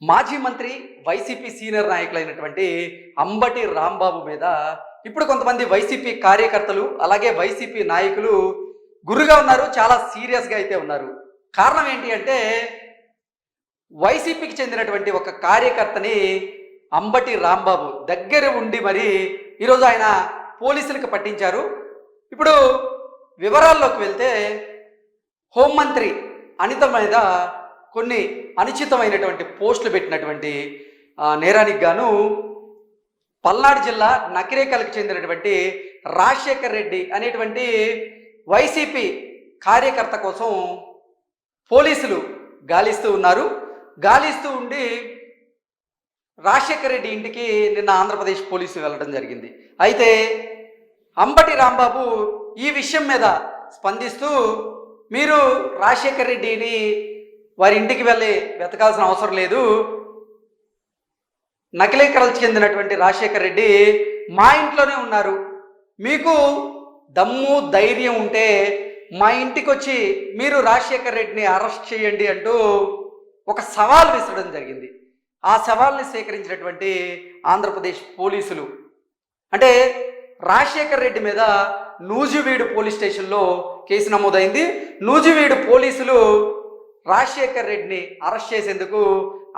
మాజీ మంత్రి YCP senior నాయకులైనటువంటి Ambati Rambabu మీద ఇప్పుడు కొంతమంది వైసీపీ కార్యకర్తలు అలాగే వైసీపీ నాయకులు గురుగా ఉన్నారు. చాలా సీరియస్గా అయితే ఉన్నారు. కారణం ఏంటి అంటే వైసీపీకి చెందినటువంటి ఒక కార్యకర్తని అంబటి రాంబాబు దగ్గర ఉండి మరి ఈరోజు ఆయన పోలీసులకు పట్టించారు. ఇప్పుడు వివరాల్లోకి వెళ్తే హోంమంత్రి అనిత మీద కొన్ని అనుచితమైనటువంటి పోస్టులు పెట్టినటువంటి నేరానికి గాను పల్నాడు జిల్లా నకిరేకల్కి చెందినటువంటి రాజశేఖర్ రెడ్డి అనేటువంటి వైసీపీ కార్యకర్త కోసం పోలీసులు గాలిస్తూ ఉన్నారు. గాలిస్తూ ఉండి రాజశేఖర్ రెడ్డి ఇంటికి నిన్న ఆంధ్రప్రదేశ్ పోలీసులు వెళ్ళడం జరిగింది. అయితే అంబటి రాంబాబు ఈ విషయం మీద స్పందిస్తూ మీరు రాజశేఖర్ రెడ్డిని వారి ఇంటికి వెళ్ళి వెతకాల్సిన అవసరం లేదు, నకిలీకరణకు చెందినటువంటి రాజశేఖర్ రెడ్డి మా ఇంట్లోనే ఉన్నారు, మీకు దమ్ము ధైర్యం ఉంటే మా ఇంటికి వచ్చి మీరు రాజశేఖర్ రెడ్డిని అరెస్ట్ చేయండి అంటూ ఒక సవాల్ విసరడం జరిగింది. ఆ సవాల్ని స్వీకరించినటువంటి ఆంధ్రప్రదేశ్ పోలీసులు అంటే రాజశేఖర్ రెడ్డి మీద నూజివీడు పోలీస్ స్టేషన్లో కేసు నమోదైంది. నూజివీడు పోలీసులు రాజశేఖర్ రెడ్డిని అరెస్ట్ చేసేందుకు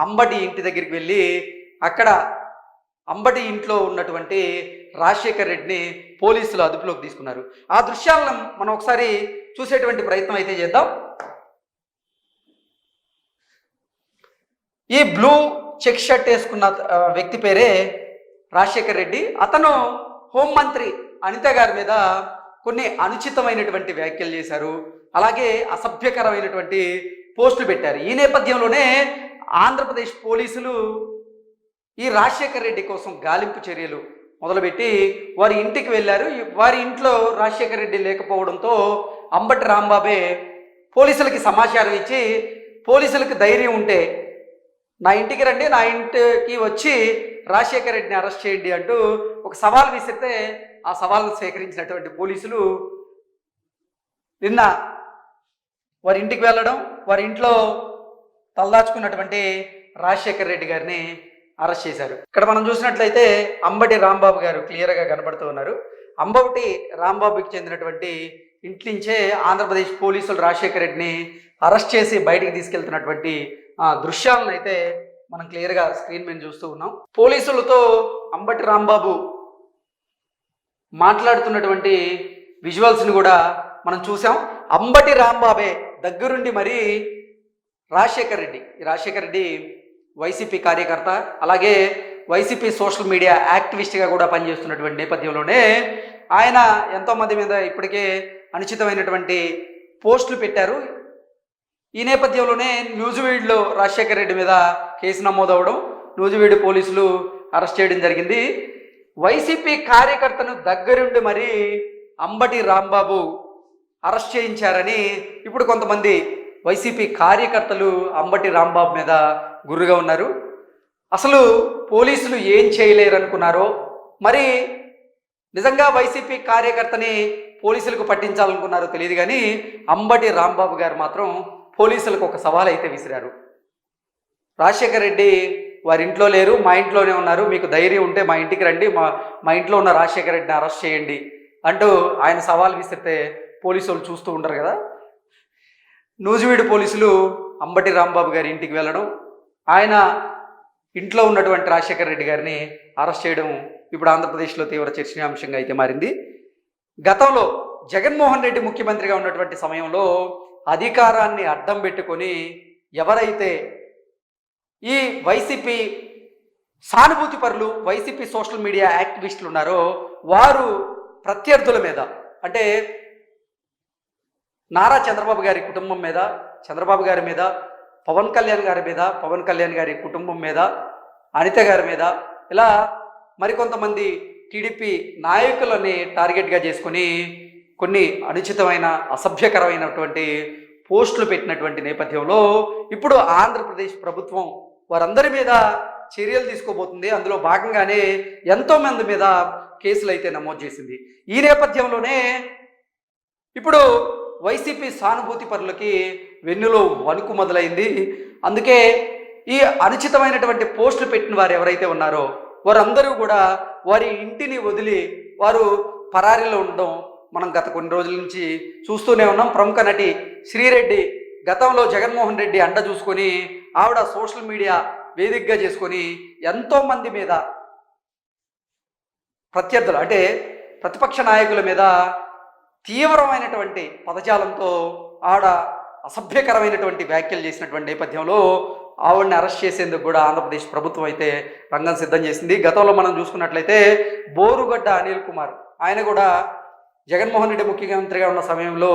అంబటి ఇంటి దగ్గరికి వెళ్ళి అక్కడ అంబటి ఇంట్లో ఉన్నటువంటి రాజశేఖర్ రెడ్డిని పోలీసులు అదుపులోకి తీసుకున్నారు. ఆ దృశ్యాలను మనం ఒకసారి చూసేటువంటి ప్రయత్నం అయితే చేద్దాం. ఈ బ్లూ చెక్ షర్ట్ వేసుకున్న వ్యక్తి పేరే రాజశేఖర్ రెడ్డి. అతను హోంమంత్రి అనిత గారి మీద కొన్ని అనుచితమైనటువంటి వ్యాఖ్యలు చేశారు, అలాగే అసభ్యకరమైనటువంటి పోస్టులు పెట్టారు. ఈ నేపథ్యంలోనే ఆంధ్రప్రదేశ్ పోలీసులు ఈ రాజశేఖర్ రెడ్డి కోసం గాలింపు చర్యలు మొదలుపెట్టి వారి ఇంటికి వెళ్ళారు. వారి ఇంట్లో రాజశేఖర్ రెడ్డి లేకపోవడంతో అంబటి రాంబాబే పోలీసులకి సమాచారం ఇచ్చి, పోలీసులకు ధైర్యం ఉంటే నా ఇంటికి రండి, నా ఇంటికి వచ్చి రాజశేఖర్ రెడ్డిని అరెస్ట్ చేయండి అంటూ ఒక సవాల్ విసిరితే ఆ సవాల్ను స్వీకరించినటువంటి పోలీసులు నిన్న వారి ఇంటికి వెళ్ళడం, వారి ఇంట్లో తలదాచుకున్నటువంటి రాజశేఖర్ రెడ్డి గారిని అరెస్ట్ చేశారు. ఇక్కడ మనం చూసినట్లయితే అంబటి రాంబాబు గారు క్లియర్గా కనబడుతూ ఉన్నారు. అంబటి రాంబాబుకి చెందినటువంటి ఇంట్లోంచే ఆంధ్రప్రదేశ్ పోలీసులు రాజశేఖర్ రెడ్డిని అరెస్ట్ చేసి బయటికి తీసుకెళ్తున్నటువంటి దృశ్యాలను అయితే మనం క్లియర్గా స్క్రీన్ మీద చూస్తూ ఉన్నాం. పోలీసులతో అంబటి రాంబాబు మాట్లాడుతున్నటువంటి విజువల్స్ని కూడా మనం చూసాం. అంబటి రాంబాబే దగ్గరుండి మరి రాజశేఖర్ రెడ్డి వైసీపీ కార్యకర్త, అలాగే వైసీపీ సోషల్ మీడియా యాక్టివిస్ట్గా కూడా పనిచేస్తున్నటువంటి నేపథ్యంలోనే ఆయన ఎంతోమంది మీద ఇప్పటికే అనుచితమైనటువంటి పోస్టులు పెట్టారు. ఈ నేపథ్యంలోనే నూజివీడులో రాజశేఖర్ రెడ్డి మీద కేసు నమోదవడం, నూజివీడు పోలీసులు అరెస్ట్ చేయడం జరిగింది. వైసీపీ కార్యకర్తను దగ్గరుండి మరి అంబటి రాంబాబు అరెస్ట్ చేయించారని ఇప్పుడు కొంతమంది వైసీపీ కార్యకర్తలు అంబటి రాంబాబు మీద గుర్రుగా ఉన్నారు. అసలు పోలీసులు ఏం చేయలేరు అనుకున్నారో, మరి నిజంగా వైసీపీ కార్యకర్తని పోలీసులకు పట్టించాలనుకున్నారో తెలియదు, కానీ అంబటి రాంబాబు గారు మాత్రం పోలీసులకు ఒక సవాల్ అయితే విసిరారు. రాజశేఖర్ రెడ్డి వారి ఇంట్లో లేరు, మా ఇంట్లోనే ఉన్నారు, మీకు ధైర్యం ఉంటే మా ఇంటికి రండి, మా ఇంట్లో ఉన్న రాజశేఖర్ రెడ్డిని అరెస్ట్ చేయండి అంటూ ఆయన సవాల్ విసిరితే పోలీసులు చూస్తూ ఉంటారు కదా. నూజివీడు పోలీసులు అంబటి రాంబాబు గారి ఇంటికి వెళ్ళడం, ఆయన ఇంట్లో ఉన్నటువంటి రాజశేఖర్ రెడ్డి గారిని అరెస్ట్ చేయడం ఇప్పుడు ఆంధ్రప్రదేశ్లో తీవ్ర చర్చనీయాంశంగా అయితే మారింది. గతంలో జగన్మోహన్ రెడ్డి ముఖ్యమంత్రిగా ఉన్నటువంటి సమయంలో అధికారాన్ని అడ్డం పెట్టుకొని ఎవరైతే ఈ వైసీపీ సానుభూతి పరులు, వైసీపీ సోషల్ మీడియా యాక్టివిస్టులు ఉన్నారో వారు ప్రత్యర్థుల మీద, అంటే నారా చంద్రబాబు గారి కుటుంబం మీద, చంద్రబాబు గారి మీద, పవన్ కళ్యాణ్ గారి మీద, పవన్ కళ్యాణ్ గారి కుటుంబం మీద, అనిత గారి మీద, ఇలా మరికొంతమంది టీడీపీ నాయకులని టార్గెట్గా చేసుకుని కొన్ని అనుచితమైన అసభ్యకరమైనటువంటి పోస్టులు పెట్టినటువంటి నేపథ్యంలో ఇప్పుడు ఆంధ్రప్రదేశ్ ప్రభుత్వం వారందరి మీద చర్యలు తీసుకోబోతుంది. అందులో భాగంగానే ఎంతోమంది మీద కేసులు అయితే నమోదు చేసింది. ఈ నేపథ్యంలోనే ఇప్పుడు వైసీపీ సానుభూతి పరులకి వెన్నులో వణుకు మొదలైంది. అందుకే ఈ అనుచితమైనటువంటి పోస్టులు పెట్టిన వారు ఎవరైతే ఉన్నారో వారందరూ కూడా వారి ఇంటిని వదిలి వారు పరారీలో ఉండడం మనం గత కొన్ని రోజుల నుంచి చూస్తూనే ఉన్నాం. ప్రముఖ నటి శ్రీరెడ్డి గతంలో జగన్మోహన్ రెడ్డి అండ చూసుకొని ఆవిడ సోషల్ మీడియా వేదికగా చేసుకొని ఎంతోమంది మీద ప్రత్యర్థులు అంటే ప్రతిపక్ష నాయకుల మీద తీవ్రమైనటువంటి పదజాలంతో ఆవిడ అసభ్యకరమైనటువంటి వ్యాఖ్యలు చేసినటువంటి నేపథ్యంలో ఆవిడని అరెస్ట్ చేసేందుకు కూడా ఆంధ్రప్రదేశ్ ప్రభుత్వం అయితే రంగం సిద్ధం చేసింది. గతంలో మనం చూసుకున్నట్లయితే బోరుగడ్డ అనిల్ కుమార్ ఆయన కూడా జగన్మోహన్ రెడ్డి ముఖ్యమంత్రిగా ఉన్న సమయంలో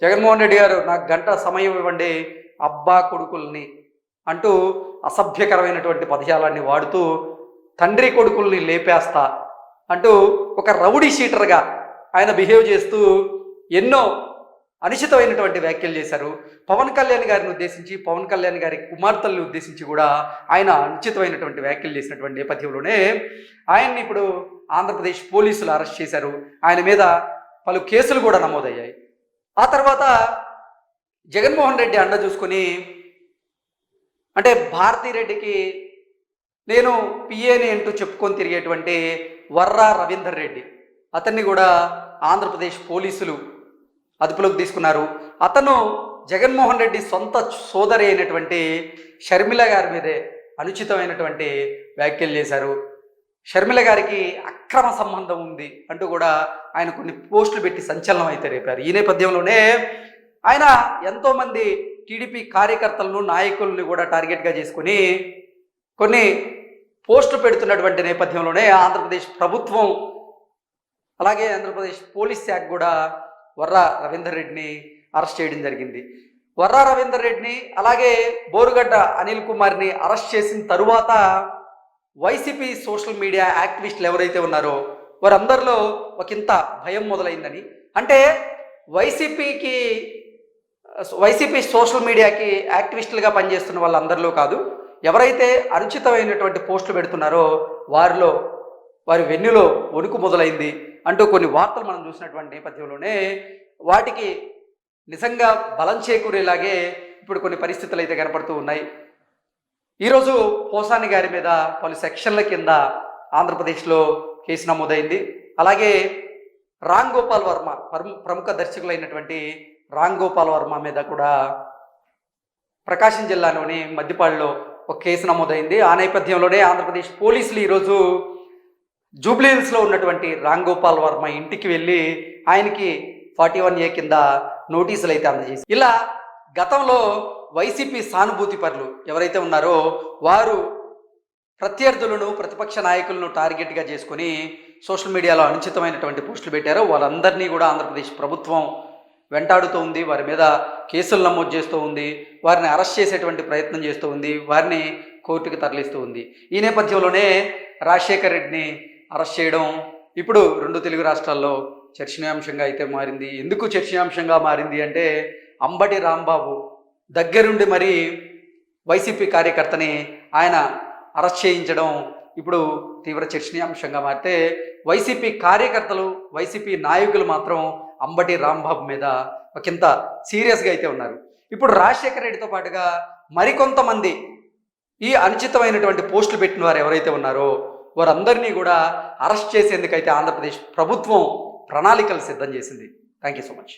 జగన్మోహన్ రెడ్డి గారు నాకు గంట సమయం ఇవ్వండి అబ్బా కొడుకుల్ని అంటూ అసభ్యకరమైనటువంటి పదజాలాన్ని వాడుతూ తండ్రి కొడుకుల్ని లేపేస్తా అంటూ ఒక రౌడీ షీటర్గా ఆయన బిహేవ్ చేస్తూ ఎన్నో అనుచితమైనటువంటి వ్యాఖ్యలు చేశారు. పవన్ కళ్యాణ్ గారిని ఉద్దేశించి పవన్ కళ్యాణ్ గారి కుమార్తెల్ని ఉద్దేశించి కూడా ఆయన అనుచితమైనటువంటి వ్యాఖ్యలు చేసినటువంటి నేపథ్యంలోనే ఆయన్ని ఇప్పుడు ఆంధ్రప్రదేశ్ పోలీసులు అరెస్ట్ చేశారు. ఆయన మీద పలు కేసులు కూడా నమోదయ్యాయి. ఆ తర్వాత జగన్మోహన్ రెడ్డి అండ చూసుకొని అంటే భారతిరెడ్డికి నేను పిఏని అంటూ చెప్పుకొని తిరిగేటువంటి వర్రా రవీందర్ రెడ్డి అతన్ని కూడా ఆంధ్రప్రదేశ్ పోలీసులు అదుపులోకి తీసుకున్నారు. అతను జగన్మోహన్ రెడ్డి సొంత సోదరి అయినటువంటి షర్మిల గారి మీదే అనుచితమైనటువంటి వ్యాఖ్యలు చేశారు. షర్మిల గారికి అక్రమ సంబంధం ఉంది అంటూ కూడా ఆయన కొన్ని పోస్టులు పెట్టి సంచలనం అయితే రేపారు. ఈ నేపథ్యంలోనే ఆయన ఎంతోమంది టీడీపీ కార్యకర్తలను నాయకులను కూడా టార్గెట్గా చేసుకుని కొన్ని పోస్టులు పెడుతున్నటువంటి నేపథ్యంలోనే ఆంధ్రప్రదేశ్ ప్రభుత్వం అలాగే ఆంధ్రప్రదేశ్ పోలీస్ శాఖ కూడా వర్రా రవీందర్ రెడ్డిని అరెస్ట్ చేయడం జరిగింది. వర్రా రవీందర్ రెడ్డిని అలాగే బోరుగడ్డ అనిల్ కుమార్ని అరెస్ట్ చేసిన తరువాత వైసీపీ సోషల్ మీడియా యాక్టివిస్టులు ఎవరైతే ఉన్నారో వారందరిలో ఒకంత భయం మొదలైందని, అంటే వైసీపీ సోషల్ మీడియాకి యాక్టివిస్టులుగా పనిచేస్తున్న వాళ్ళందరిలో కాదు, ఎవరైతే అనుచితమైనటువంటి పోస్టులు పెడుతున్నారో వారి వెన్నులో వణుకు మొదలైంది అంటూ కొన్ని వార్తలు మనం చూసినటువంటి నేపథ్యంలోనే వాటికి నిజంగా బలం చేకూరేలాగే ఇప్పుడు కొన్ని పరిస్థితులు అయితే కనపడుతూ ఉన్నాయి. ఈరోజు పోసాని గారి మీద పలు సెక్షన్ల కింద ఆంధ్రప్రదేశ్లో కేసు నమోదైంది. అలాగే రామ్ గోపాల్ వర్మ ప్రముఖ దర్శకులైనటువంటి రామ్ గోపాల్ వర్మ మీద కూడా ప్రకాశం జిల్లాలోని మద్దిపాడులో ఒక కేసు నమోదైంది. ఆ నేపథ్యంలోనే ఆంధ్రప్రదేశ్ పోలీసులు ఈరోజు జూబ్లీహిల్స్లో ఉన్నటువంటి రామ్ గోపాల్ వర్మ ఇంటికి వెళ్ళి ఆయనకి 41A కింద నోటీసులు అయితే అందజేసి, ఇలా గతంలో వైసీపీ సానుభూతి పరులు ఎవరైతే ఉన్నారో వారు ప్రత్యర్థులను ప్రతిపక్ష నాయకులను టార్గెట్గా చేసుకొని సోషల్ మీడియాలో అనుచితమైనటువంటి పోస్టులు పెట్టారో వాళ్ళందరినీ కూడా ఆంధ్రప్రదేశ్ ప్రభుత్వం వెంటాడుతూ ఉంది, వారి మీద కేసులు నమోదు చేస్తూ ఉంది, వారిని అరెస్ట్ చేసేటువంటి ప్రయత్నం చేస్తూ ఉంది, వారిని కోర్టుకు తరలిస్తూ ఉంది. ఈ నేపథ్యంలోనే రాజశేఖర్ రెడ్డిని అరెస్ట్ చేయడం ఇప్పుడు 2 తెలుగు రాష్ట్రాల్లో చర్చనీయాంశంగా అయితే మారింది. ఎందుకు చర్చనీయాంశంగా మారింది అంటే అంబటి రాంబాబు దగ్గరుండి మరి వైసీపీ కార్యకర్తని ఆయన అరెస్ట్ చేయించడం ఇప్పుడు తీవ్ర చర్చనీయాంశంగా మారితే వైసీపీ కార్యకర్తలు వైసీపీ నాయకులు మాత్రం అంబటి రాంబాబు మీద ఒకంత సీరియస్గా అయితే ఉన్నారు. ఇప్పుడు రాజశేఖర రెడ్డితో పాటుగా మరికొంతమంది ఈ అనుచితమైనటువంటి పోస్టులు పెట్టిన వారు ఎవరైతే ఉన్నారో వారందరినీ కూడా అరెస్ట్ చేసేందుకైతే ఆంధ్రప్రదేశ్ ప్రభుత్వం ప్రణాళికలు సిద్ధం చేసింది. Thank you so much.